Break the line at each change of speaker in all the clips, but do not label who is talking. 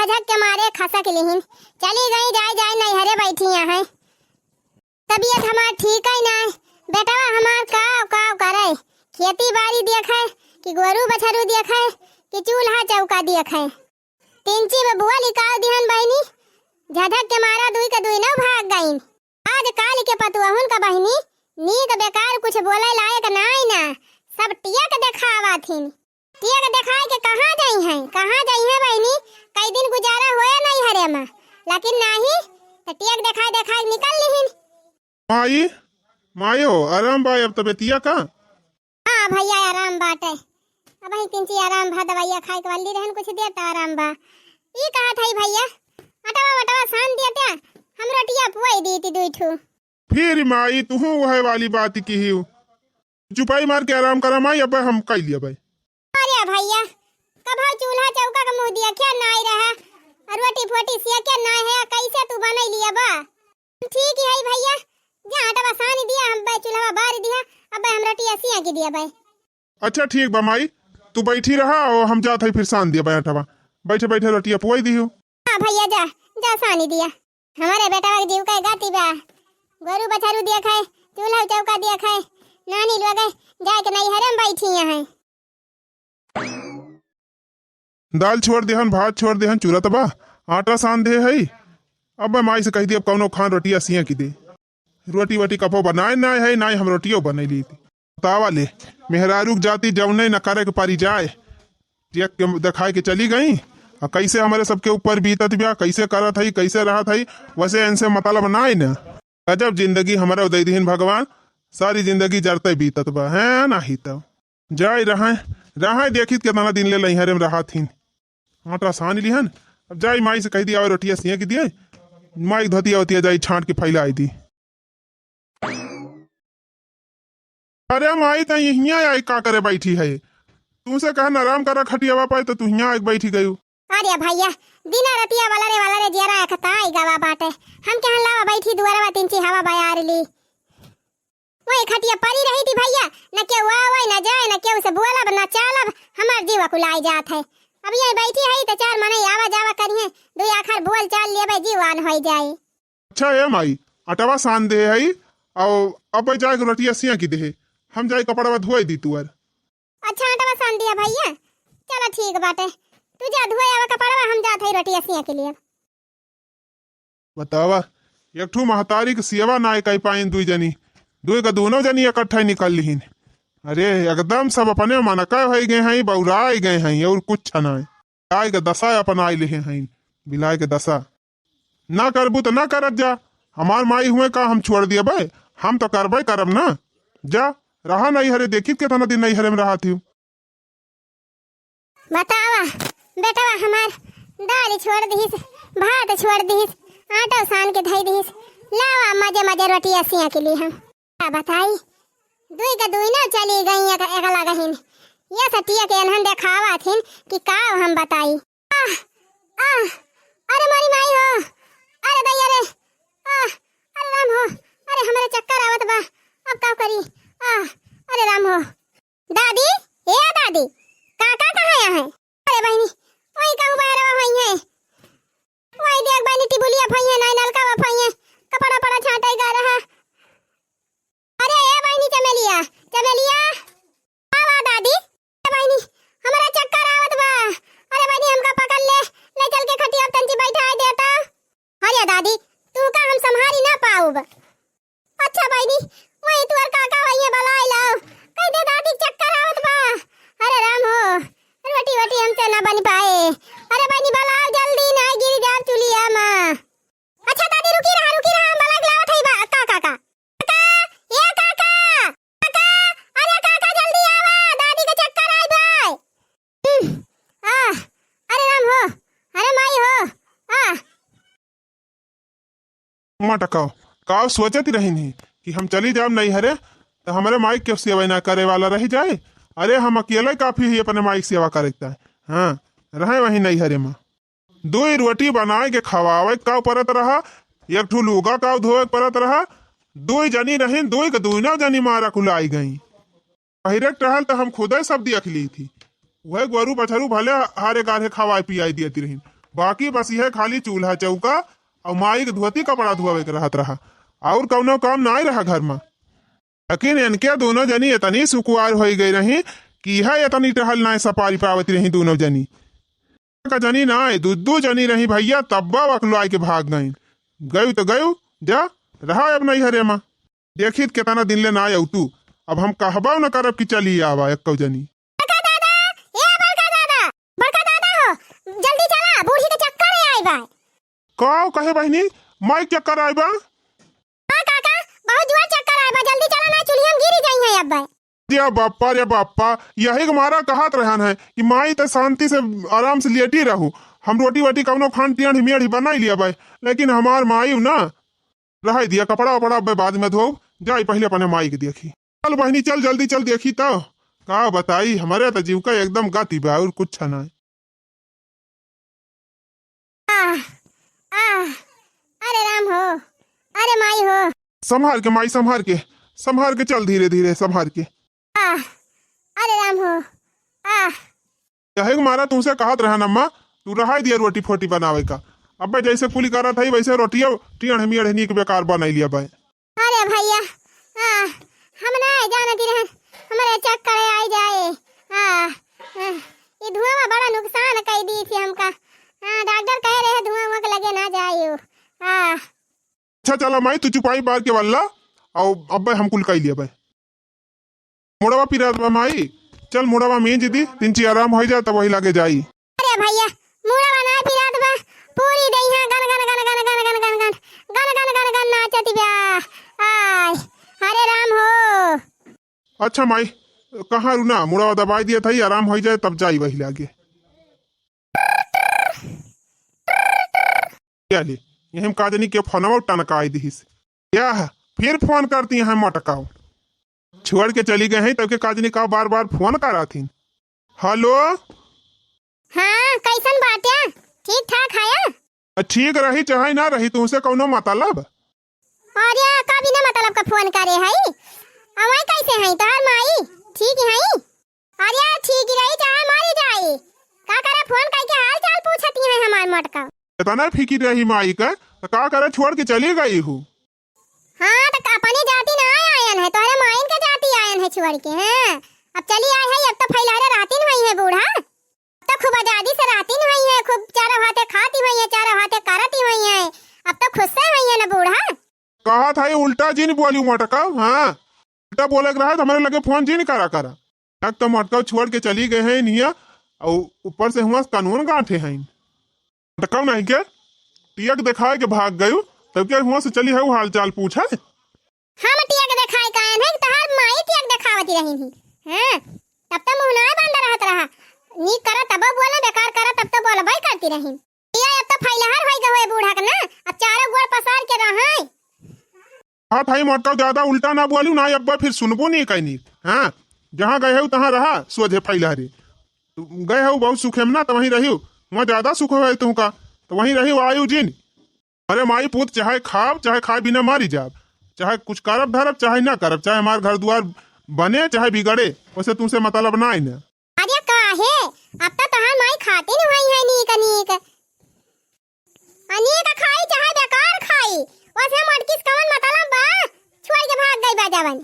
झक के मारे खसक लिहिन चली गई जाए जाए नैहरे बैठी है। तबीयत हमार ठीक है ना बेटा हमार काव काव करे खेती बाड़ी देखे कि गोरू बछरू देखे कि चूल्हा चौका देखे। तिंची में बुआ लिकाव दिहन बहनी झधक के मारा दुई के दुई न भाग गईन। आज काल के पतुअहुन का बहनी नीक बेकार कुछ बोले लायक नाई ना सब टिया के देखावा थिन। टिया के देखाए के कहाँ जाई है बहनी कई दिन गुजारा होया नहीं हरे में लेकिन नहीं तो टिया के देखाए निकल लिहिन।
माई माई हो आराम बा अब तबीयतिया का?
हाँ भैया आराम बाटे अब ही किंची आराम भा दवाइया खाए के वाली रहन कुछ देर तो आराम बा। ई कहा था भैया अटवा वटवा सान दिया त्या हम रोटियां पुआई दी थी दुई ठू।
फिर माई तू वह वाली बात की ही चुपाई मार के आराम करा माई अब हम कह लिया भाई।
अरे भैया कब चूल्हा चौका का मुंह दिया क्या नाई रहा और रोटी फोटी सिया क्या नाई है कैसे तू बनाई लिया बा? ठीक है भैया जा आटा सानी दिया हम बे चूल्हा बार दिया अब हम रोटी सिया की दिया भाई।
अच्छा ठीक बा माई तू बैठी रहा और हम जात है फिर सान दिया भाई अटवा बैठे बैठे रोटियां पुआई दी हो।
हां भैया जा जा सानी दिया हमारे बेटा का जीव का गाती बा गोरू बछरू दिया खाए चूल्हा चौका दिया खाए नानी लोग जाए के नहीं हरम बैठी है।
दाल छोड़ देहन भात छोड़ देहन चूरा तबा आटा सान दे है। अब मैं माई से कह दी अब कौनो खान रोटियां सिया की दे रोटी वोटी कपो बनाए ना है ना हम रोटियों बना ली थी बतावा ले मेहरारू जाती जवने न करे के पारी जाए दिखाए के चली गई और कैसे हमारे सबके ऊपर बीतत बिया कैसे करत है कैसे रहत है वैसे इनसे मतलब ना न गजब जिंदगी हमारा दे दीन भगवान सारी जिंदगी जरते बीतत बा है ना ही तो जाए रहा देखी कितना दिन ले लहरे में रहा थी आटा सान लिहन अब जाई माई से कह दिया और रोटियां सिया की दिए माई धोतिया होती जाई छाट के फैलाई दी। अरे माई तो यहाँ आई का करे बैठी है तुमसे कहना आराम करा खटियावा पाए तो तू यहाँ बैठी गई।
अरे भैया दिना रतिया वाला रे जरा खता आई गवा बाटे हम कहन लावा बैठी दुआरवा तिंची हवा बयार ली वही खटिया पड़ी रही थी भैया न के आवे न जाए न के उसे बोलब न चालब हमार जीवा कुलाई जात है। अब ये बैठी है तो चार मने आवा जावा करिए दुई आखर बोल चाल लेबे जीवान हो जाए।
अच्छा है माई अटवा सान दे है और अब जाए रोटियां सिया की दे हम जाए कपड़ा धोई दी तुअर।
अच्छा अटवा सान दिया भैया चलो ठीक बाटे तू जा धोए आवा कपड़ा हम जात है रोटियां सिया के लिए।
बतावा एक ठू महतारी के सेवा ना कई पाइन दुई जनी दुई का दोनों जनी इकट्ठा निकल लीन। अरे एकदम सब अपने मन का हो गए हैं बौराए गए हैं और कुछ ना गाय के दशा अपना ले हैं बिलाय के दशा ना करबू तो ना करत जा हमार माई हुए का हम छोड़ दिए भाई हम तो करबे करब ना जा रहा नहीं हरे देखी कितना दिन नहीं हरे में रहा थी।
बतावा बेटा हमार दाल छोड़ दीस भात छोड़ दीस आटा सान के धई दीस लावा मजे मजे रोटियां सिया के लिए हम बताई दुई का दुई ना चली गई एकला गहिन ये सटिया के अनहन देखावा थिन कि का हम बताई। अरे मारी माई हो अरे दैया रे अरे राम हो अरे हमारे चक्कर आवत बा अब का करी अरे राम हो दादी ए दादी काका कहाँ है? अरे बहनी वही कहूँ बाहर वही है वही देख बहनी टिबुलिया फई है नाई नलका फई है कपड़ा पड़ा छाटाई गा रहा। अरे ए बहनी चमेलिया आवा दादी बहनी हमारा चक्कर आवत बा अरे बहनी हमका पकड़ ले चल के खटिया तंची बैठा देता। अरे दादी तू का हम संभारी ना पाऊब। अच्छा बहनी वही तू और काका वही बलाई लाओ कह दे दादी चक्कर आवत बा। अरे राम हो रोटी वटी हमसे ना बन पाए अरे बहनी बलाओ जल्दी ना गिर जा चुलिया मां। अच्छा दादी रुकी रहा हम बला लावत है बा काका
टकाओ काव सोचती रही नहीं कि हम चली जाम नहीं हरे तो हमारे माइक के सेवा ना करे वाला रह जाए। अरे हम अकेले काफी ही अपने माइक सेवा करता है हाँ रहे वही नहीं हरे माँ दो रोटी बनाए के खवावे का परत रहा एक ठू लुगा का धोए परत रहा दो जनी रही दो के दूना जनी मारा कुलाई गई पहिरक रहल तो हम खुद सब देख ली थी वह गोरू बछरू भले हारे गारे खवाए पियाई देती रही बाकी बस यह खाली चूल्हा चौका और माई के धोती कपड़ा धोवे के रहत रहा और कौनो काम ना रहा घर में। लेकिन इनके दोनों जनी इतनी सुकुआर हो गई रही कि यह इतनी टहल ना सपारी पावती रही दोनों जनी का जनी ना दू जनी रही भैया तब्बा वकलुआई के भाग गई। गयु तो गयु जा रहा अब नहीं हरे माँ देखी कितना दिन ले ना आयु तू अब हम कहबा न करब कि चली आवा एक जनी।
जल्दी चला बूढ़ी के चक्कर आई बा।
काओ कहे बहनी माई चक्कर आई बा।
हां काका बहुत जोर चक्कर आई बा जल्दी चला ना चुलिया में गिरी जाई है अब बा।
रे बाप्पा यही हमारा कहत रहन है कि माई तो शांति से आराम से लेटी रहू हम रोटी वोटी कौनो खान पियन मेढ़ी बनाई लिया भाई लेकिन हमार माई ना रह दिया कपड़ा वपड़ा बाद में धो जाई पहले अपने माई के देखी। चल बहनी चल जल्दी चल देखी तो का बताई हमारे तो जीव का एकदम गाती बा और कुछ ना।
अरे राम हो अरे माई हो
संभाल के माई संभाल के चल धीरे धीरे संभाल के।
अरे राम हो
यही मारा तुमसे कहत रहन अम्मा तू रहा दिया रोटी फोटी बनावे का अब जैसे कुली करा था वैसे रोटिया टेढ़ के बेकार बनाई लिया भाई।
अरे भैया हम ना जानती रहे हमारे चक्कर आई जाए ये धुआं में बड़ा नुकसान कर दी थी हमका। डॉक्टर कह रहे धुआं के लगे ना जाइयो।
अच्छा चला माई तू चुपाई बार के वाला और अब हम कुल कह लिया भाई मुड़वा पिरा माई चल मुड़वा में दी तीन ची आराम हो जाए तब वही लागे जाई।
अरे भैया मुड़वा ना पिरा दबा पूरी दईहा गन गन गन गन गन गन गन गन गन गन गन गन नाचती बा। अरे राम हो।
अच्छा माई कहाँ रुना मुड़वा दबाई दिया था आराम हो जाए तब जाई वही लागे। यही काजनी के फोनवा टनका आई दी क्या फिर फोन करती हैं मटकाओ छोड़ के चली गए हैं तब के काजनी का बार बार फोन करा थी। हेलो
हाँ कैसन बात है ठीक ठाक है।
ठीक रही चाहे ना रही तुमसे कौनो मतलब।
अरे कभी ना मतलब का फोन करे है अवाई कैसे है तोहर माई ठीक है। अरे ठीक रही चाहे मारी जाए का करे फोन करके हाल चाल पूछती है हमार मटका
इतना फिक्र रही माई का तो का करे छोड़ के चली गई हूँ।
हाँ तो अपनी जाति ना आयन है तोहरे माइन के जाति आयन है छोड़ के। हैं अब चली आई है अब तो फैलारे रातिन हुई है बूढ़ा अब तो खूब आजादी से रातिन हुई है खूब चारों हाथे खाती हुई है चारों हाथे करती हुई है अब तो खुद से हुई है ना बूढ़ा।
कहा था ये उल्टा जी नहीं बोली मटका। हाँ उल्टा बोले रहा है हमारे लगे फोन जी नहीं करा तक तो मटका छोड़ के चली गए हैं निया और ऊपर से हुआ कानून गांठे हैं मटका नहीं क्या टियक दिखाए के भाग गयु तब क्या हुआ से चली है वो हाल चाल पूछा।
हम टियक दिखाए कायन है तोहर माई टियक दिखावती रही थी। हां तब तो मुंह ना बंद रहत रहा नी करा तब बोले बेकार करा तब तो बोलबई करती रही। ये अब तो फैलहर होई गए बूढ़ा के ना अब चारों गोड़ पसार के रहाई।
हाँ भाई मटका ज्यादा उल्टा ना बोलू ना अब फिर सुनबो नहीं कहीं। हाँ जहाँ गए हो तहाँ रहा सोझे फैलहरे गए हो बहुत सुखे में ना तो वहीं रही वहाँ ज्यादा सुख हो तुमका तो वहीं रही आयु जिन। अरे माई पूत चाहे खाए बिना मारी जाब चाहे कुछ करब धरब चाहे ना करब चाहे हमारे घर द्वार बने चाहे बिगड़े वैसे तुमसे मतलब ना है ना।
अरे काहे अब तो तोहर माई खाती नहीं हुई है नीक अनीक खाई चाहे बेकार खाई वैसे मटकिस कवन मतलब बा छोड़ के भाग गई बाजावन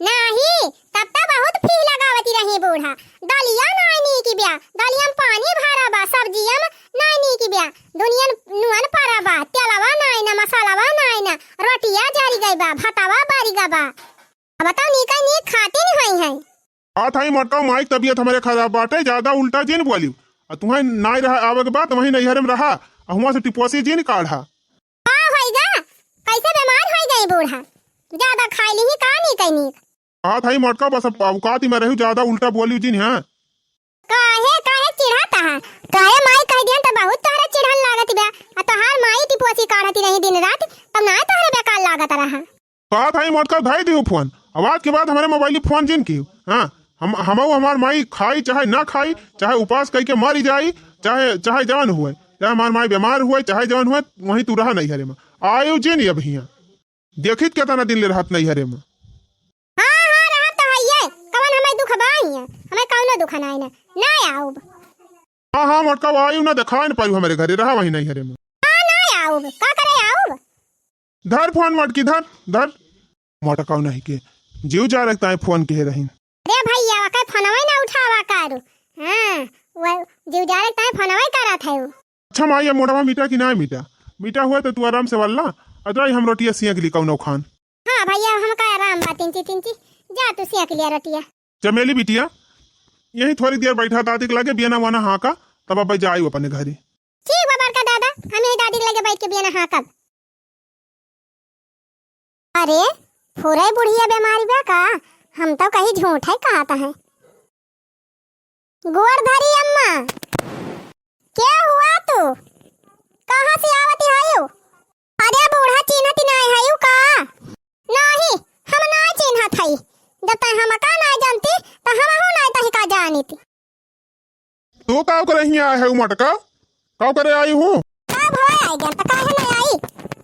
नहीं तब तो बहुत फी लगावती रही बूढ़ा। दलिया नानी की ब्या दलिया में पानी भरा बा सब्जिया में नानी की ब्या दुनिया नुअन परा बा तेलवा नाई ना मसालावा नाई ना रोटिया जारी गई बा भतावा बारी गा बा अब बताओ नीका नीक खाती नहीं हुई है।
बात है मटका माई तबियत हमारे खराब बाटे ज्यादा उल्टा जिन बोली और तुम्हें नाई रहा आवे के बाद वहीं नैहर में रहा और वहाँ से टिपोसी जिन काढ़ा।
हां होइगा कैसे बीमार हो गई बूढ़ा ज्यादा खाई ली का नहीं कहीं।
बात है मटका बस औकात में रहू ज्यादा उल्टा बोली जिन। है
काहे चिढ़ाता है काहे माई कह दियन त बहुत तोहरे चिढ़न लागत बा आ तोहार माई टिपोसी काढ़ती रही दिन रात तब ना तोहरे बेकार लागत रहा।
बात है मटका धाई दियो फोन आवाज के बाद हमारे मोबाइल फोन जिन की। हाँ हम हमार माई खाई चाहे ना खाई चाहे उपास करके मारी जाई चाहे जवान हुए चाहे हमार माई बीमार हुए चाहे जवान हुए वहीं तू रहा नहीं हरे में आयु जिन अब हिया देखित कितना दिन ले रहत नहीं हरे में।
हां रहत तो है कवन हमें दुख बाई है हमें कौनो दुख ना आओ।
हाँ हाँ मोटका वो आयु ना देखा न पायु हमारे घरे रहा वही नहीं हरे में
ना आऊ का करे आऊ
धर फोन मोटकी धर धर मोटका नहीं के जीव जा रखता है फोन के रही
अरे भैया का फोनवा ना उठावा करू हां वो जीव जा रखता है फोनवा करा था वो
अच्छा माई मोटवा मीठा की ना मीठा मीठा हुआ तो तू आराम से वल्ला अदराई हम रोटियां सिया के लिए कौनो खान
हां भैया हम का आराम बा तिंची जा तू सिया के लिए रोटियां
चमेली बिटिया यही थोड़ी देर बैठा दादी के लगे बिना वाना हाँ का तब अब जाई अपने घरे
ठीक बा बड़का दादा हम यही दादी के लगे बैठ के बिना हाँ कब अरे फुरे बुढ़िया बीमारी बा का हम तो कहीं झूठ है कहता है गोरधरी अम्मा क्या हुआ तू कहाँ से आवती है अरे बूढ़ा चिन्हती नहीं है का नहीं हम ना चिन्हत है जब तक हम का ना जानती तो हम हो ना तही का जानी थी
तू का करे ही आया है मोटका का करे आई हूँ
का भवा आई गन तो काहे नहीं आई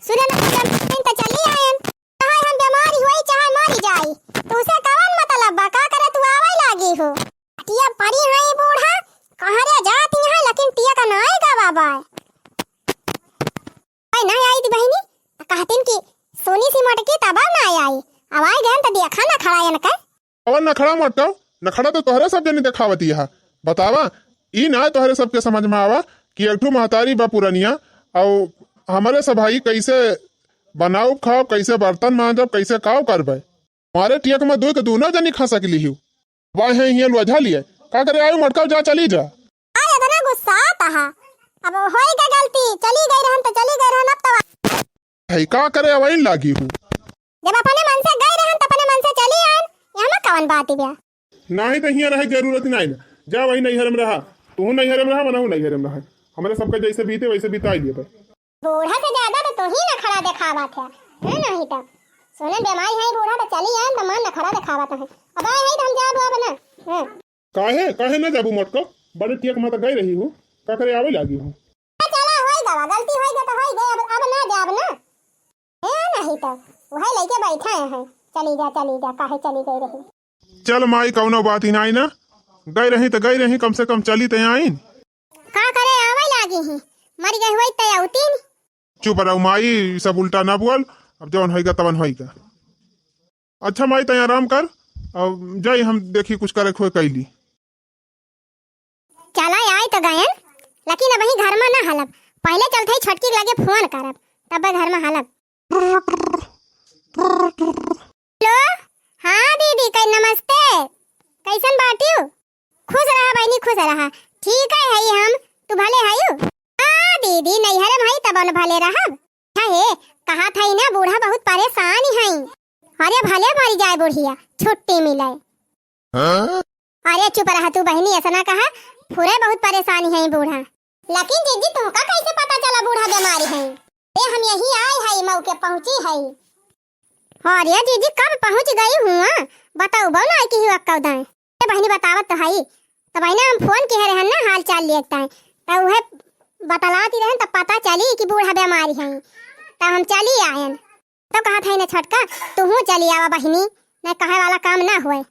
सुने ना जब तो चली आयन चाहे हम बीमारी हुई चाहे मरी जाई तो उसे कवन मतलब बा का करे तू आवे लागी हो टिया परी है बूढ़ा कहां रे जाती है लेकिन टिया का ना आएगा बाबा आई नहीं आई थी बहनी कहतिन कि सोनी सी मटकी तब ना आई अब आई गन तो देखा ना खड़ा है ना का
अवन न खड़ा मोटका न खड़ा तो तोहरे सब जनी दिखावती है बतावा ई ना तोहरे सबके समझ में आवा कि एक ठो महतारी बा पुरनिया और हमारे सब भाई कैसे बनाऊ खाओ कैसे बर्तन मांजब कैसे काव करबे हमारे टियक में दो के दोनों जनी खा सकली हूँ वाह है हियन वजह लिए का करे आयु मोटका जा चली जा
अरे इतना गुस्सा आता है अब होई का गलती चली गई रहन तो चली गई रहन अब तो
है का करे वही लागी हूँ
जब अपने मन से गई रहन तो अपने मन से चली आन यहाँ कवन बात है
नहीं तो हिया रहे जरूरत नहीं ना जा वही नहीं हरम रहा तू नहीं हरम रहा मनाऊ नहीं हरम रहा हमारे सबका जैसे बीते वैसे बिता लिए भाई
बूढ़ा से ज्यादा तो ही ना खड़ा दिखावा था है नहीं तो सोने बीमारी है बूढ़ा तो चली आन तो मन ना खड़ा दिखावा था अब आए है तो हम जाब अब ना हां
काहे काहे ना जाबू मोटको बड़े टियक में तो गई रही हूँ का करे आवे लागी हूँ
चला होई गवा गलती होई गई तो होई गई अब ना जाब ना है नहीं तो वही लेके बैठा है चली जा काहे चली गई रही
चल माई कौनो बात ही नहीं ना गई रही कम से कम चली तो आई
का करे आवे लागी है मर गई होई तो आउती
चुप रहो माई सब उल्टा ना बोल अब जौन होएगा तवन होएगा अच्छा माई तय आराम कर अब जाई हम देखी कुछ करे खोए कैली
चला आए तो गयन लेकिन अब घर में ना हलब पहले चलते ही छटकी लगे फोन करब तब घर में हलब हेलो हाँ दीदी कई नमस्ते कैसन बाटियो खुश रहा बहनी खुश रहा ठीक है हम तू भले हयू हाँ दीदी नैहर में तब न भले रहब हे कहा था ना बूढ़ा बहुत परेशान है अरे भले मर जाए बुढ़िया छुट्टी मिले अरे चुप रहा तू बहनी ऐसा ना कहा पूरे बहुत परेशानी है बूढ़ा लेकिन दीदी तुमका कैसे पता चला बूढ़ा बीमारी है ए हम यही आए है मौके पहुंची है अरे दीदी कब पहुंच गई हूँ बताओ ना की हुआ कब दाएं बहनी बतावत तो है तो बहना हम फोन किए रहन ना हाल चाल लेता है तो वह बतलाती रहन तब पता चली कि बूढ़ा बीमारी है तब हम चली आयन तो कहा था ना छटका तू हूँ चली आवा बहनी न कहे वाला काम ना हुए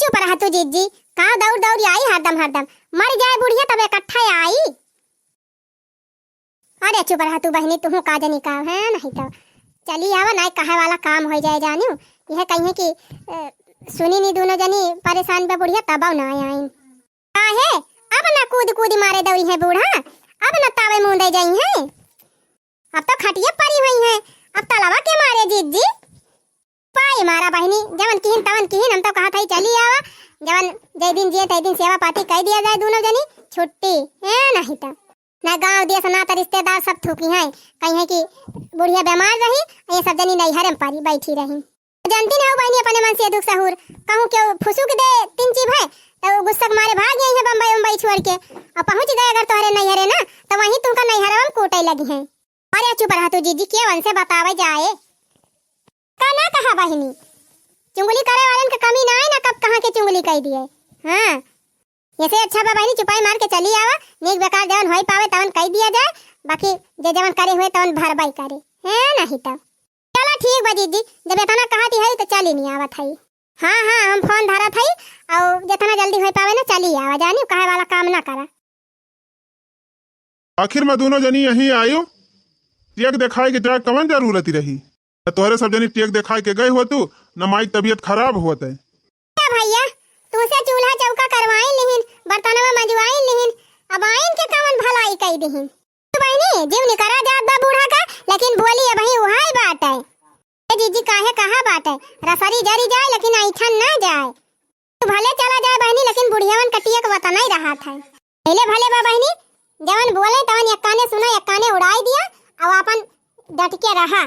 चुप रहा तू जीजी कहाँ दौड़ दौड़ आई हरदम मर जाए बुढ़िया तब इकट्ठा आई अरे चुप रहा तू बहनी तू का जनी का है नहीं तो चली आवा ना कहे वाला काम हो जाए जानियो यह कहिए कि सुनी नहीं दोनों जनी परेशान बे बुढ़िया तब ना आई काहे अब ना कूद मारे दौड़ी है बूढ़ा अब न तावे मुंदे जाई है अब तो खटिया पड़ी हुई है अब तलवा के मारे जीजी पाई मारा बहनी जवन किहिन तवन किहिन हम तो कहा था चली आवा जवन जय दिन जिए तय दिन सेवा पाती कह दिया जाए दोनों जनी छुट्टी है नहीं तो ना गांव देश ना तो रिश्तेदार सब थूकी हैं कहीं है कि बुढ़िया बीमार रही ये सब जनी नहीं हरम पारी बैठी रही जानती ना बहनी अपने मन से दुख सहूर कहूँ क्यों फुसुक दे तीन चीज है तो गुस्सा मारे भाग गई है बम्बई छोड़ के और पहुंच गए अगर तोहरे नहीं हरे ना तो वहीं तुमका नहीं हरम कोटे लगी है अरे चुप रहा तू जीजी के वन से बतावे जाए का ना कहा बहनी चुंगली करे वालन के कमी ना है ना कब कहां के चुंगली कह दिए हां ऐसे अच्छा बा बहनी चुपाई मार के चली आवा नेक बेकार जवन होई पावे तवन कह दिया जाए बाकी जे जवन करे हुए तवन भरबाई करे है नहीं तो चलो ठीक बा जीजी जब इतना कहती है तो चली नहीं आवत है हाँ हम फोन धरा थई और जितना जल्दी हो पावे ना चली आवा जानी कहे वाला काम ना करा
आखिर में दोनों जनी यहीं आयो टेक दिखाए के जाए कवन जरूरत रही। तोहरे सब जनी टेक दिखाए के गए हो तू न माई तबीयत खराब होत है।
क्या भैया तुमसे चूल्हा चौका करवाई लिहिन बर्तनवा मंजवाई लिहिन अब आइन के कवन भलाई कई दिहिन। तो बहनी जीव निकरा जात बा बूढ़ा का लेकिन बोली अब ही उहाई बात है। ए जीजी काहे कहा बात है रसरी जरी जाए लेकिन ऐठन ना जाए। तू भले चला जाए बहनी लेकिन बुढ़ियावन कटिया के बता नहीं रहा था। पहले भले बा बहनी जवन बोले तवन एक काने सुना एक काने उड़ाई दिया और अपन डट के रहा।